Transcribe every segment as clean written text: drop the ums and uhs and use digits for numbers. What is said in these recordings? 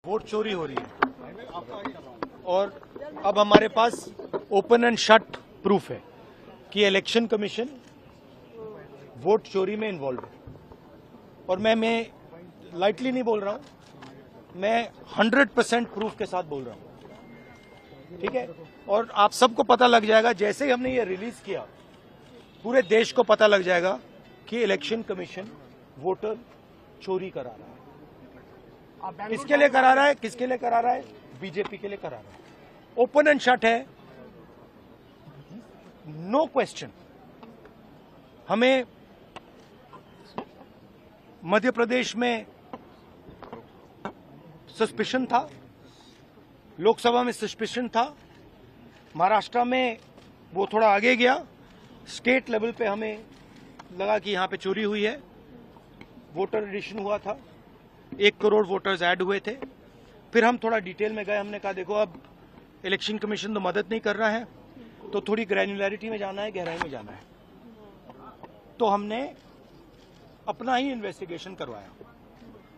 Vote चोरी हो रही है और अब हमारे पास ओपन एंड शट प्रूफ है कि इलेक्शन कमीशन वोट चोरी में इन्वॉल्व है। और मैं लाइटली नहीं बोल रहा हूं, मैं 100% प्रूफ के साथ बोल रहा हूं, ठीक है। और आप सबको पता लग जाएगा, जैसे ही हमने ये रिलीज किया पूरे देश को पता लग जाएगा कि इलेक्शन कमीशन वोटर चोरी करा रहा है। किसके लिए करा रहा है? किसके लिए करा रहा है? बीजेपी के लिए करा रहा है। ओपन एंड शट है, नो क्वेश्चन। हमें मध्य प्रदेश में सस्पिशन था, लोकसभा में सस्पिशन था, महाराष्ट्र में वो थोड़ा आगे गया, स्टेट लेवल पे हमें लगा कि यहां पे चोरी हुई है। वोटर एडिशन हुआ था, 1 करोड़ वोटर्स ऐड हुए थे। फिर हम थोड़ा डिटेल में गए, हमने कहा देखो अब इलेक्शन कमीशन तो मदद नहीं कर रहा है, तो थोड़ी ग्रैन्युलैरिटी में जाना है, गहराई में जाना है। तो हमने अपना ही इन्वेस्टिगेशन करवाया,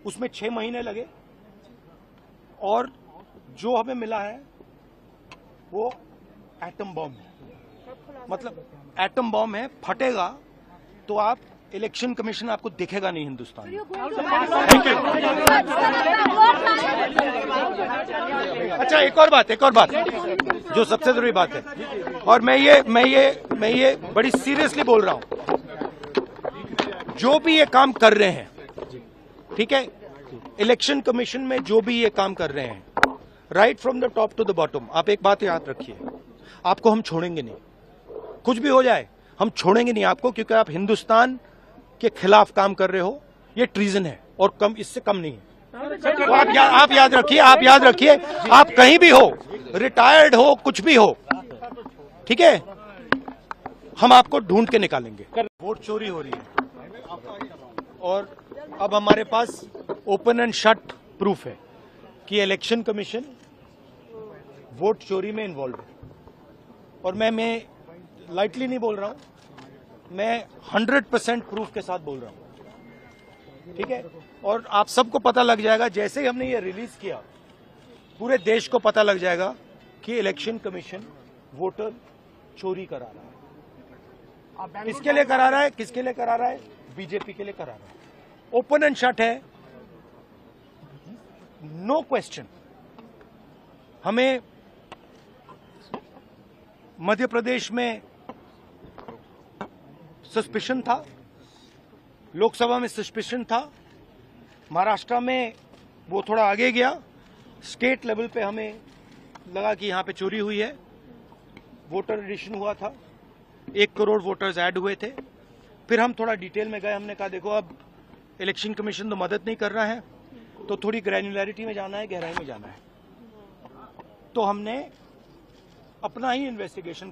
उसमें 6 महीने लगे और जो हमें मिला है वो एटम बॉम्ब है। मतलब एटम बॉम्ब है, फटेगा तो आप इलेक्शन कमीशन आपको दिखेगा नहीं हिंदुस्तान में। Thank you. अच्छा, एक और बात जो सबसे जरूरी बात है, और मैं ये बड़ी सीरियसली बोल रहा हूं, जो भी ये काम कर रहे हैं, ठीक है, इलेक्शन कमीशन में जो भी ये काम कर रहे हैं, right from the top to the bottom, आप एक बात याद रखिए, आपको हम छोड़ेंगे नहीं। कुछ भी हो जाए हम छोड़ेंगे नहीं आपको, क्योंकि आप हिंदुस्तान के खिलाफ काम कर रहे हो। ये ट्रीजन है और कम, इससे कम नहीं है। तो आप याद रखिए, आप कहीं भी हो, रिटायर्ड हो, कुछ भी हो, ठीक है, हम आपको ढूंढ के निकालेंगे। वोट चोरी हो रही है और अब हमारे पास ओपन एंड शट प्रूफ है कि इलेक्शन कमीशन वोट चोरी में इन्वॉल्व है। और मैं लाइटली नहीं बोल रहा हूं, मैं 100% प्रूफ के साथ बोल रहा हूं, ठीक है। और आप सबको पता लग जाएगा, जैसे ही हमने ये रिलीज किया पूरे देश को पता लग जाएगा कि इलेक्शन कमीशन वोटर चोरी करा रहा है। किसके लिए करा रहा है? किसके लिए करा रहा है? बीजेपी के लिए करा रहा है। ओपन एंड शट है, नो क्वेश्चन। हमें मध्य प्रदेश में सस्पिशन था, लोकसभा में सस्पिशन था, महाराष्ट्र में वो थोड़ा आगे गया, स्टेट लेवल पे हमें लगा कि यहां पे चोरी हुई है। वोटर एडिशन हुआ था, 1 करोड़ वोटर्स ऐड हुए थे। फिर हम थोड़ा डिटेल में गए, हमने कहा देखो अब इलेक्शन कमीशन तो मदद नहीं कर रहा है, तो थोड़ी ग्रैन्युलैरिटी में जाना है, गहराई में जाना है। तो हमने अपना ही इन्वेस्टिगेशन